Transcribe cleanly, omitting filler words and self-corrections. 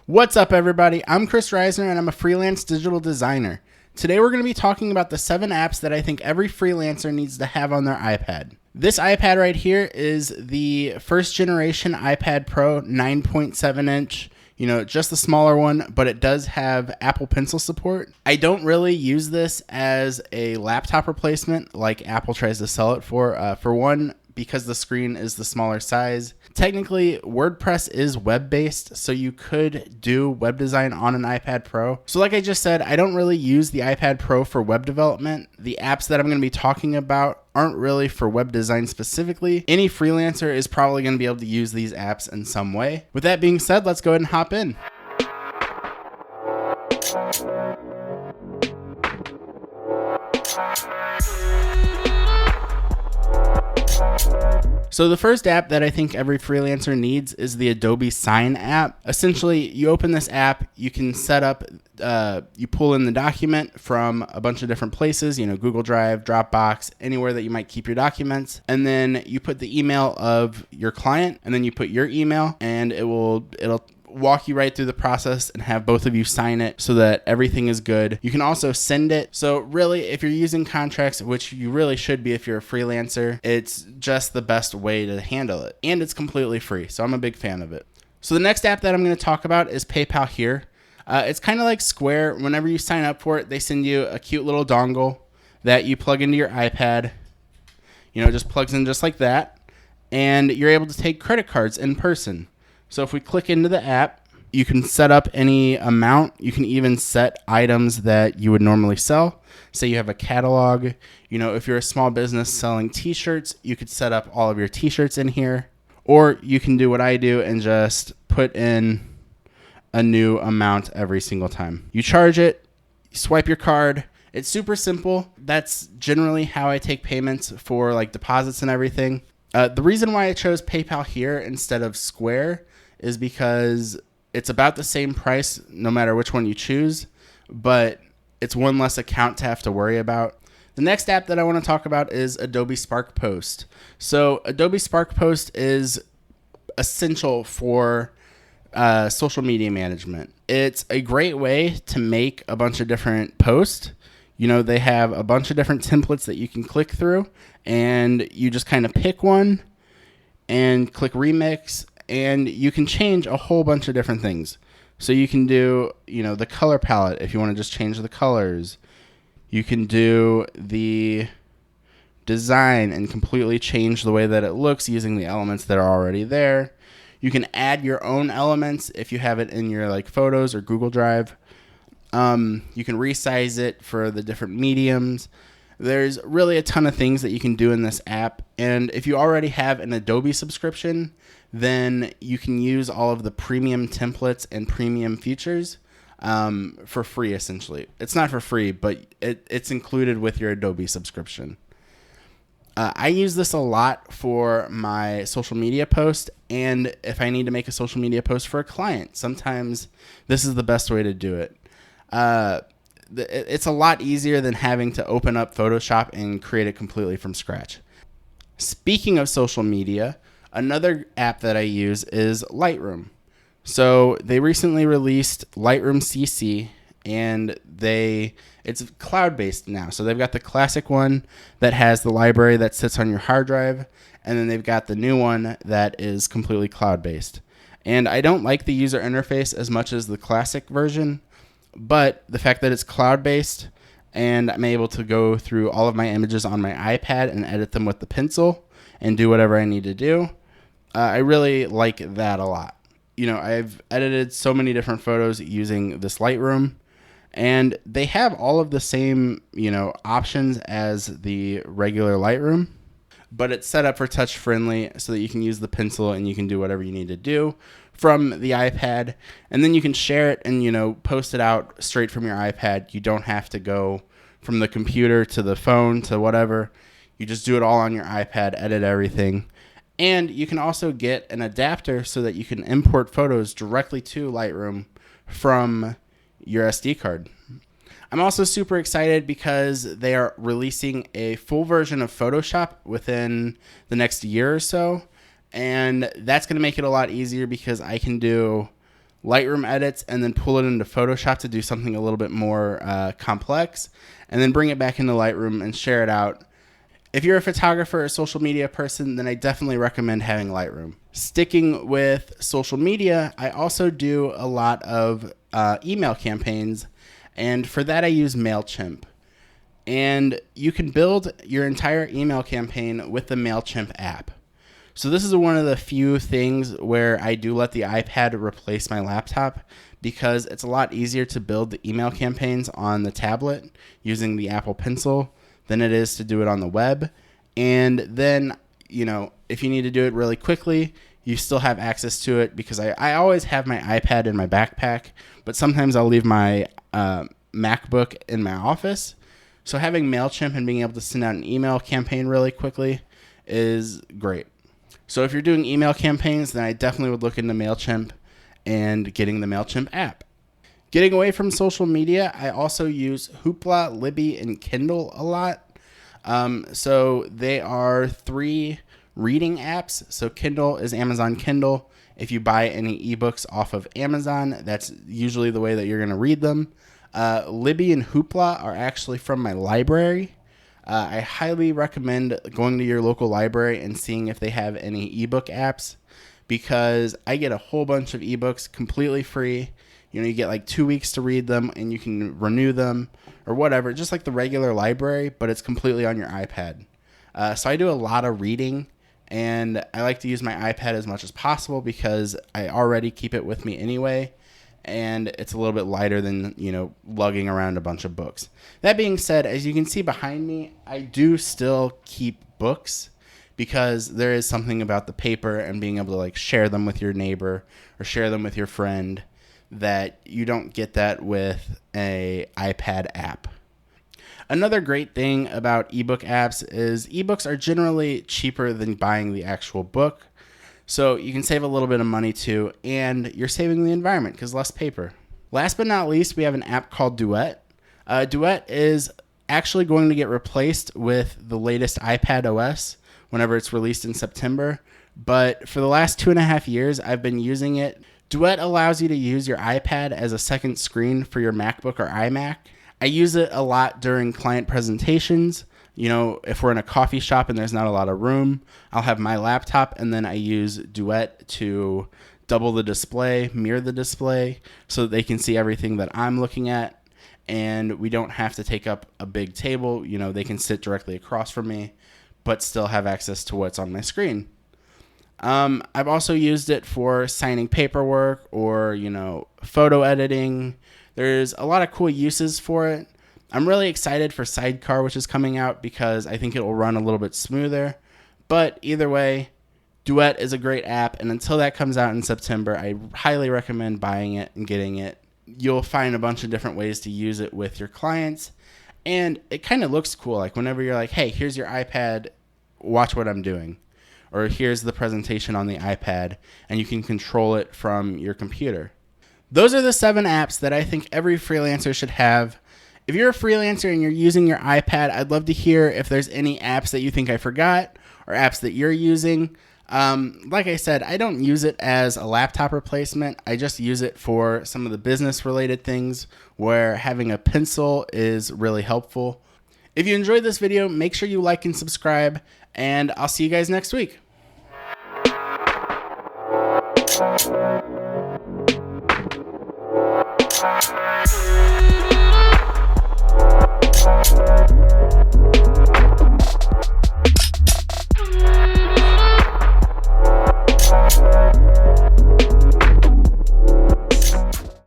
What's up, everybody? I'm Kris Risner, and I'm a freelance digital designer. Today we're going to be talking about the 7 apps that I think every freelancer needs to have on their iPad. This iPad right here is the first generation iPad Pro 9.7 inch. Just the smaller one, but it does have Apple Pencil support. I don't really use this as a laptop replacement like Apple tries to sell it for. For one, because the screen is the smaller size. Technically, WordPress is web-based, so you could do web design on an iPad Pro. So like I just said, I don't really use the iPad Pro for web development. The apps that I'm going to be talking about aren't really for web design specifically. Any freelancer is probably going to be able to use these apps in some way. With that being said, let's go ahead and hop in. So the first app that I think every freelancer needs is the Adobe Sine app. Essentially, you open this app, you can set up, you pull in the document from a bunch of different places, Google Drive, Dropbox, anywhere that you might keep your documents. And then you put the email of your client, and then you put your email, and it'll walk you right through the process and have both of you sign it so that everything is good. You can also send it. So really, if you're using contracts, which you really should be if you're a freelancer, it's just the best way to handle it. And it's completely free, so I'm a big fan of it. So the next app that I'm going to talk about is PayPal Here. It's kind of like Square. Whenever you sign up for it, they send you a cute little dongle that you plug into your iPad. It just plugs in just like that. And you're able to take credit cards in person. So if we click into the app, you can set up any amount. You can even set items that you would normally sell. Say you have a catalog. If you're a small business selling t-shirts, you could set up all of your t-shirts in here. Or you can do what I do and just put in a new amount every single time. You charge it, you swipe your card. It's super simple. That's generally how I take payments for like deposits and everything. The reason why I chose PayPal Here instead of Square is because it's about the same price no matter which one you choose, but it's one less account to have to worry about. The next app that I want to talk about is Adobe Spark Post. So Adobe Spark Post is essential for social media management. It's a great way to make a bunch of different posts. They have a bunch of different templates that you can click through, and you just kind of pick one and click remix, and you can change a whole bunch of different things. So you can do, the color palette if you want to just change the colors. You can do the design and completely change the way that it looks using the elements that are already there. You can add your own elements if you have it in your photos or Google Drive. You can resize it for the different mediums. There's really a ton of things that you can do in this app. And if you already have an Adobe subscription, then you can use all of the premium templates and premium features for free, essentially. It's not for free, but it's included with your Adobe subscription. I use this a lot for my social media post, and if I need to make a social media post for a client, sometimes this is the best way to do it. It's a lot easier than having to open up Photoshop and create it completely from scratch. Speaking of social media, another app that I use is Lightroom. So they recently released Lightroom CC, and it's cloud-based now. So they've got the classic one that has the library that sits on your hard drive, and then they've got the new one that is completely cloud-based. And I don't like the user interface as much as the classic version, but the fact that it's cloud-based and I'm able to go through all of my images on my iPad and edit them with the pencil and do whatever I need to do, I really like that a lot. I've edited so many different photos using this Lightroom, and they have all of the same, options as the regular Lightroom, but it's set up for touch friendly so that you can use the pencil and you can do whatever you need to do from the iPad, and then you can share it and post it out straight from your iPad. You don't have to go from the computer to the phone to whatever. You just do it all on your iPad, edit everything. And you can also get an adapter so that you can import photos directly to Lightroom from your SD card. I'm also super excited because they are releasing a full version of Photoshop within the next year or so. And that's going to make it a lot easier because I can do Lightroom edits, and then pull it into Photoshop to do something a little bit more complex, and then bring it back into Lightroom and share it out. If you're a photographer or social media person, then I definitely recommend having Lightroom. Sticking with social media, I also do a lot of email campaigns, and for that I use MailChimp. And you can build your entire email campaign with the MailChimp app. So this is one of the few things where I do let the iPad replace my laptop, because it's a lot easier to build the email campaigns on the tablet using the Apple Pencil than it is to do it on the web. And then, if you need to do it really quickly, you still have access to it, because I always have my iPad in my backpack, but sometimes I'll leave my MacBook in my office. So having MailChimp and being able to send out an email campaign really quickly is great. So if you're doing email campaigns, then I definitely would look into MailChimp and getting the MailChimp app. Getting away from social media, I also use Hoopla, Libbie, and Kindle a lot. So they are 3 reading apps. So Kindle is Amazon Kindle. If you buy any ebooks off of Amazon, that's usually the way that you're going to read them. Libbie and Hoopla are actually from my library. I highly recommend going to your local library and seeing if they have any ebook apps, because I get a whole bunch of ebooks completely free. You get like 2 weeks to read them, and you can renew them or whatever, just like the regular library, but it's completely on your iPad. So I do a lot of reading, and I like to use my iPad as much as possible because I already keep it with me anyway, and it's a little bit lighter than, lugging around a bunch of books. That being said, as you can see behind me, I do still keep books, because there is something about the paper and being able to share them with your neighbor or share them with your friend that you don't get that with a iPad app. Another great thing about ebook apps is ebooks are generally cheaper than buying the actual book. So you can save a little bit of money too, and you're saving the environment because less paper. Last but not least, we have an app called Duet. Duet is actually going to get replaced with the latest iPad OS whenever it's released in September. But for the last 2.5 years, I've been using it. Duet allows you to use your iPad as a second screen for your MacBook or iMac. I use it a lot during client presentations. If we're in a coffee shop and there's not a lot of room, I'll have my laptop, and then I use Duet to double the display, mirror the display, so that they can see everything that I'm looking at, and we don't have to take up a big table. They can sit directly across from me, but still have access to what's on my screen. I've also used it for signing paperwork or, photo editing. There's a lot of cool uses for it. I'm really excited for Sidecar, which is coming out, because I think it will run a little bit smoother. But either way, Duet is a great app, and until that comes out in September, I highly recommend buying it and getting it. You'll find a bunch of different ways to use it with your clients, and it kind of looks cool. Like whenever you're like, hey, here's your iPad, watch what I'm doing. Or here's the presentation on the iPad, and you can control it from your computer. Those are the 7 apps that I think every freelancer should have. If you're a freelancer and you're using your iPad, I'd love to hear if there's any apps that you think I forgot or apps that you're using. Like I said, I don't use it as a laptop replacement. I just use it for some of the business-related things where having a pencil is really helpful. If you enjoyed this video, make sure you like and subscribe, and I'll see you guys next week.